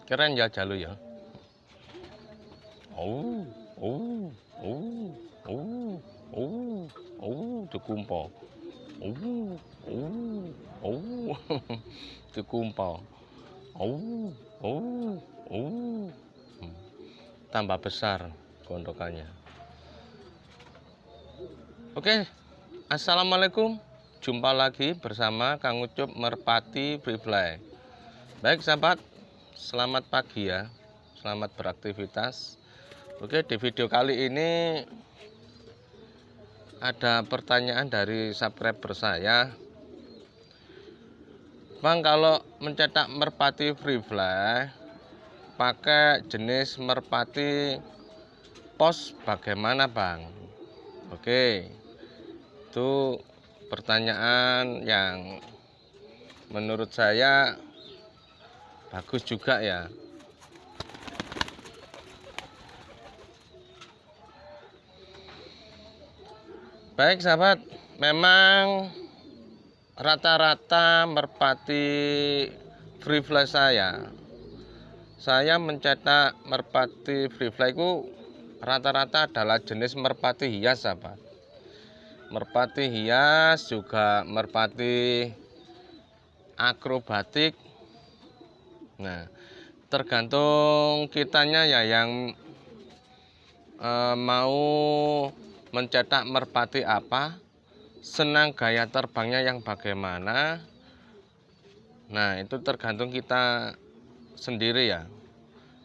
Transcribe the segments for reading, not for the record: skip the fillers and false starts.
Keren ya Jalu ya. Oh, oh, oh, oh, oh, oh, dikumpo. Oh, oh, oh, dikumpo. Oh, oh, oh. Tambah besar gondokannya. Oke, assalamualaikum. Jumpa lagi bersama Kang Ucup Merpati Free Fly. Baik sahabat, selamat pagi ya. Selamat beraktivitas. Oke, di video kali ini ada pertanyaan dari subscriber saya. Bang, kalau mencetak merpati free fly pakai jenis merpati pos bagaimana Bang? Oke, itu pertanyaan yang menurut saya bagus juga ya. Baik sahabat, memang rata-rata merpati free fly saya mencetak merpati free fly ku rata-rata adalah jenis merpati hias sahabat. Merpati hias juga merpati akrobatik. Nah, tergantung kitanya ya yang mau mencetak merpati apa, senang gaya terbangnya yang bagaimana. Nah, itu tergantung kita sendiri ya.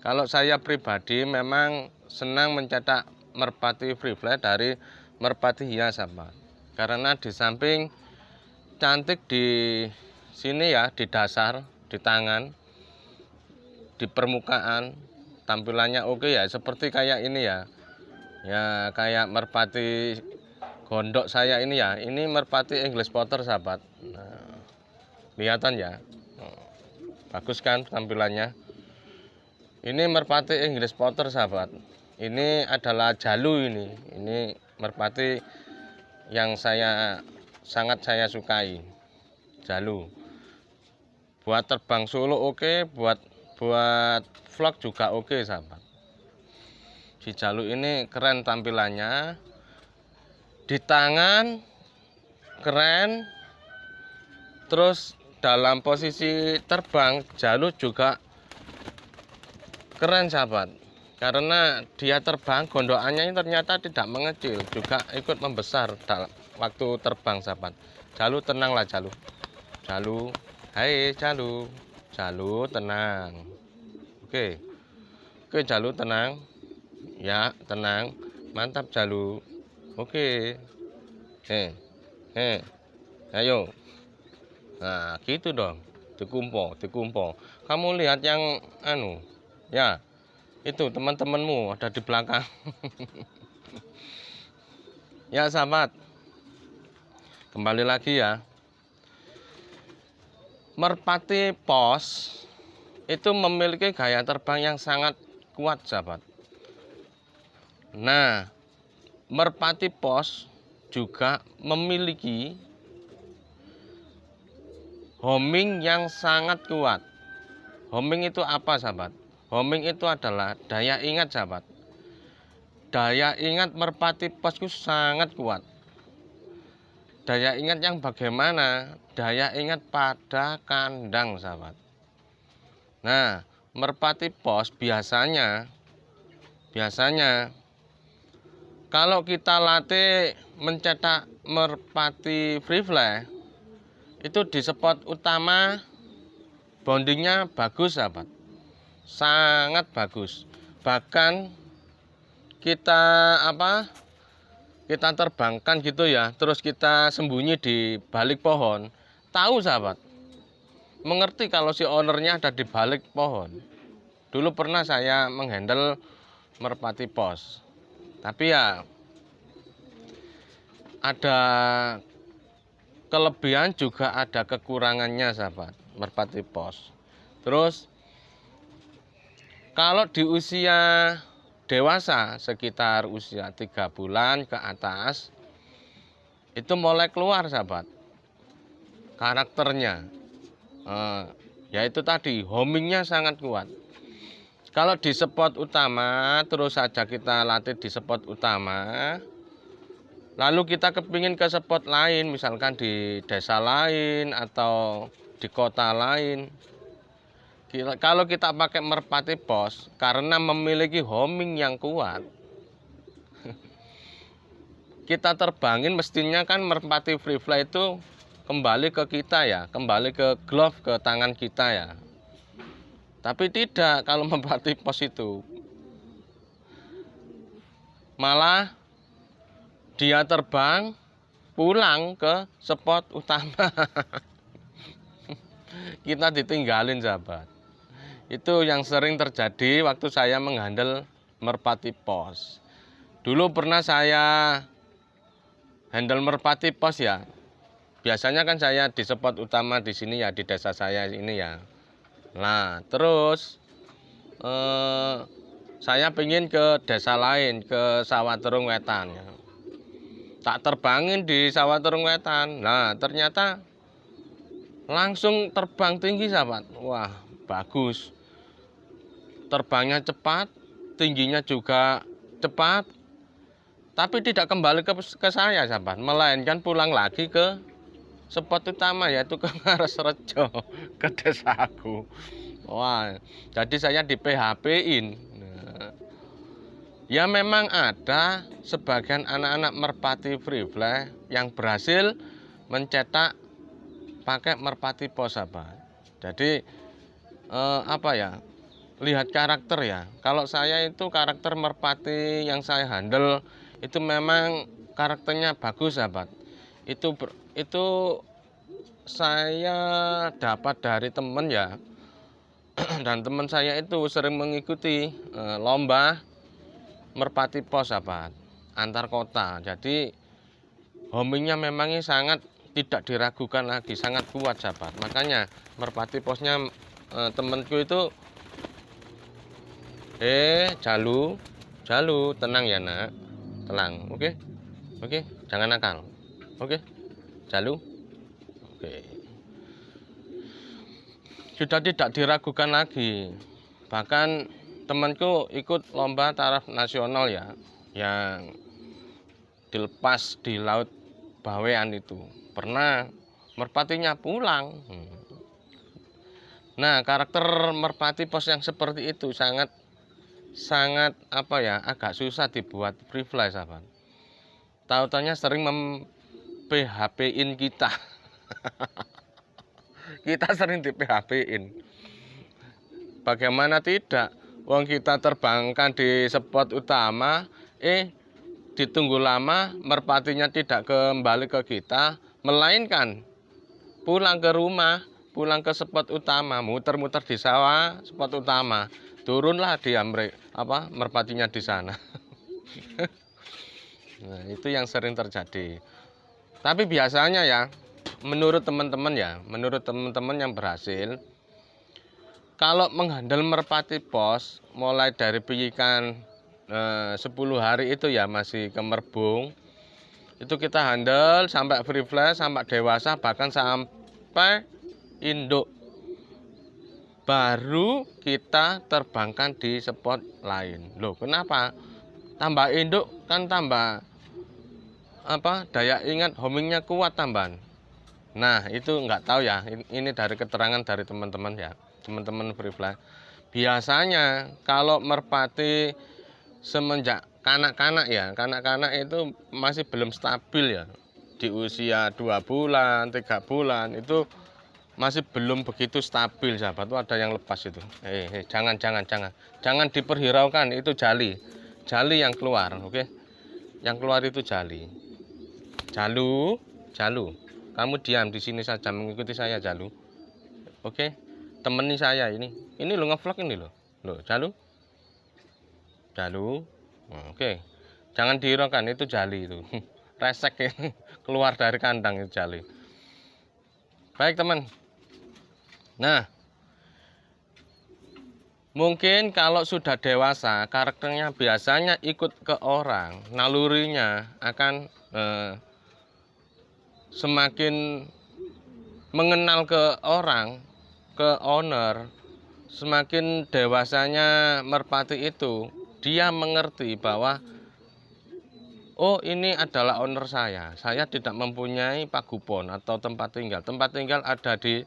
Kalau saya pribadi memang senang mencetak merpati free fly dari merpati hias sahabat. Karena di samping cantik di sini ya, di dasar, di tangan, di permukaan, tampilannya oke ya, seperti kayak ini ya. Ya, kayak merpati gondok saya ini ya. Ini merpati English Potter sahabat. Nah, kelihatan ya. Bagus kan tampilannya. Ini merpati English Potter sahabat. Ini adalah Jalu ini. Ini merpati yang sangat saya sukai. Jalu. Buat terbang solo oke, buat vlog juga oke sahabat. Si Jalu ini keren tampilannya, di tangan keren, terus dalam posisi terbang Jalu juga keren sahabat, karena dia terbang gondokannya ini ternyata tidak mengecil, juga ikut membesar dalam waktu terbang sahabat. Jalu tenanglah Jalu, Jalu, hai Jalu, Jalu tenang, oke Jalu tenang. Ya, tenang. Mantap Jalu. Oke. Ayo. Nah, gitu dong. Dikumpo. Kamu lihat yang ya. Itu teman-temanmu ada di belakang. Ya, sahabat. Kembali lagi ya. Merpati pos itu memiliki gaya terbang yang sangat kuat, sahabat. Nah, merpati pos juga memiliki homing yang sangat kuat. Homing itu apa sahabat? Homing itu adalah daya ingat sahabat. Daya ingat merpati pos itu sangat kuat. Daya ingat yang bagaimana? Daya ingat pada kandang sahabat. Nah, merpati pos biasanya kalau kita latih mencetak merpati free fly itu di spot utama bondingnya bagus sahabat, sangat bagus. Bahkan kita terbangkan gitu ya, terus kita sembunyi di balik pohon, tahu sahabat, mengerti kalau si ownernya ada di balik pohon. Dulu pernah saya menghandle merpati pos. Tapi ya ada kelebihan juga ada kekurangannya sahabat merpati pos. Terus kalau di usia dewasa sekitar usia 3 bulan ke atas itu mulai keluar sahabat karakternya, yaitu tadi homingnya sangat kuat. Kalau di spot utama terus saja kita latih di spot utama, lalu kita kepingin ke spot lain, misalkan di desa lain atau di kota lain. Kalau kita pakai merpati pos, karena memiliki homing yang kuat, kita terbangin mestinya kan merpati free fly itu kembali ke kita ya, kembali ke glove, ke tangan kita ya. Tapi tidak kalau merpati pos itu. Malah dia terbang pulang ke spot utama. Kita ditinggalin sahabat. Itu yang sering terjadi waktu saya menghandle merpati pos. Dulu pernah saya handle merpati pos ya. Biasanya kan saya di spot utama di sini ya, di desa saya ini ya. Nah terus saya pengen ke desa lain, ke Sawaterung Wetan ya. Tak terbangin di Sawaterung Wetan. Nah ternyata langsung terbang tinggi sahabat. Wah bagus, terbangnya cepat, tingginya juga cepat, tapi tidak kembali ke saya sahabat, melainkan pulang lagi ke spot utama, yaitu ke Ngaresrejo, ke desaku. Wah, jadi saya di PHP-in. Nah, ya memang ada sebagian anak-anak merpati free fly yang berhasil mencetak pakai merpati pos sahabat. Jadi apa ya? Lihat karakter ya. Kalau saya itu karakter merpati yang saya handle itu memang karakternya bagus sahabat. Itu saya dapat dari teman ya. Dan teman saya itu sering mengikuti lomba merpati pos sahabat, antar kota. Jadi homingnya memangnya sangat tidak diragukan lagi, sangat kuat sahabat. Makanya merpati posnya temanku itu Jalu, tenang ya nak, tenang, oke, jangan nakal, oke, Jalu, oke. Sudah tidak diragukan lagi. Bahkan temanku ikut lomba taraf nasional ya, yang dilepas di Laut Bawean itu. Pernah merpatinya pulang. Nah, karakter merpati pos yang seperti itu sangat apa ya, agak susah dibuat free fly sahabat. Tautannya sering mem-PHP-in kita. Kita sering di PHP-in. Bagaimana tidak? Wong kita terbangkan di spot utama, ditunggu lama merpatinya tidak kembali ke kita, melainkan pulang ke rumah, pulang ke spot utama, muter-muter di sawah spot utama. Turunlah dia merpatinya di sana. Nah, itu yang sering terjadi. Tapi biasanya ya, menurut teman-teman yang berhasil, kalau menghandle merpati pos mulai dari piyikan 10 hari itu ya masih kemerbung, itu kita handle sampai free fly, sampai dewasa, bahkan sampai induk, baru kita terbangkan di spot lain. Loh kenapa? Tambah induk kan tambah daya ingat, homingnya kuat tambahan. Nah itu nggak tahu ya, ini dari keterangan dari teman-teman ya, teman-teman free fly. Biasanya kalau merpati semenjak kanak-kanak ya, kanak-kanak itu masih belum stabil ya, di usia 2 bulan 3 bulan itu masih belum begitu stabil sahabat. Tuh ada yang lepas itu. Jangan diperhiraukan, itu jali yang keluar, oke. Yang keluar itu Jalu, kamu diam di sini saja mengikuti saya Jalu, oke. Temani saya ini lo ngevlog ini lo Jalu, oke. Jangan dihiraukan, itu jali itu. Resek keluar dari kandang itu jali. Baik teman. Nah, mungkin kalau sudah dewasa karakternya biasanya ikut ke orang, nalurinya akan semakin mengenal ke orang, ke owner, semakin dewasanya merpati itu, dia mengerti bahwa oh, ini adalah owner saya. Saya tidak mempunyai pagupon atau tempat tinggal. Tempat tinggal ada di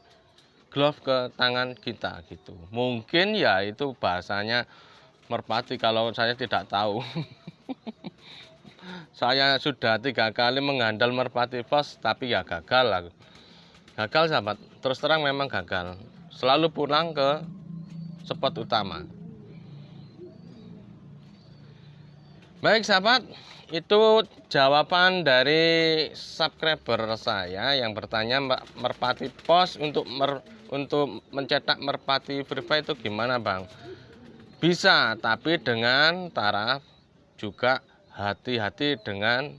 glove ke tangan kita gitu. Mungkin ya itu bahasanya merpati kalau saya tidak tahu. Saya sudah 3 kali menghandle merpati pos tapi ya gagal lah. Gagal sahabat. Terus terang memang gagal. Selalu pulang ke spot utama. Baik sahabat, itu jawaban dari subscriber saya yang bertanya merpati pos untuk mencetak merpati free fly itu gimana bang? Bisa, tapi dengan taraf juga hati-hati dengan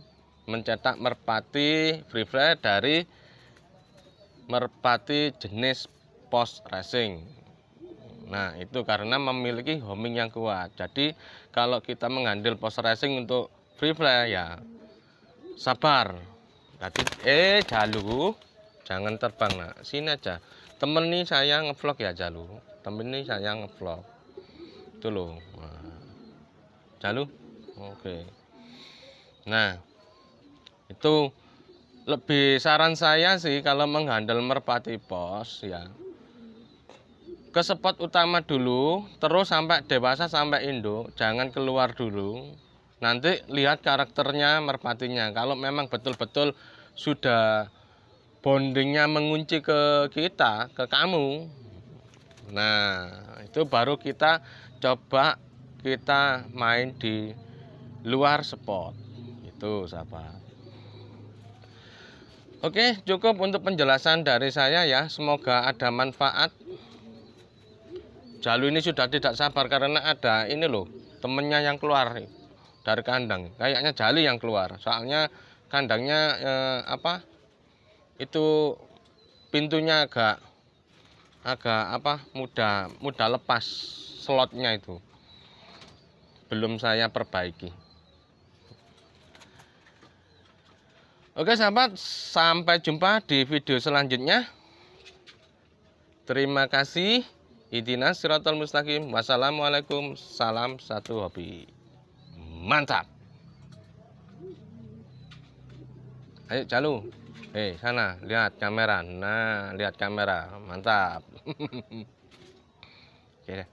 mencetak merpati free fly dari merpati jenis pos racing. Nah itu karena memiliki homing yang kuat. Jadi kalau kita menghandle pos racing untuk free fly ya sabar. Jadi Jalu jangan terbang nak, sini aja. Temen nih saya ngevlog ya Jalu. Temen nih saya ngevlog. Itu loh. Nah, Jalu. Oke. Nah itu lebih saran saya sih kalau menghandle merpati pos ya ke spot utama dulu, terus sampai dewasa sampai induk, jangan keluar dulu. Nanti lihat karakternya merpatinya. Kalau memang betul-betul sudah bondingnya mengunci ke kita, ke kamu, nah itu baru kita coba kita main di luar spot. Itu sahabat. Oke, cukup untuk penjelasan dari saya ya. Semoga ada manfaat. Jalu ini sudah tidak sabar karena ada ini loh temennya yang keluar dari kandang. Kayaknya Jali yang keluar. Soalnya kandangnya itu pintunya agak mudah lepas slotnya itu. Belum saya perbaiki. Oke sahabat, sampai jumpa di video selanjutnya. Terima kasih. Ihdinas siratal mustaqim. Wassalamualaikum. Salam satu hobi. Mantap. Ayo Jalu. Sana lihat kamera. Nah, lihat kamera. Mantap. Oke deh.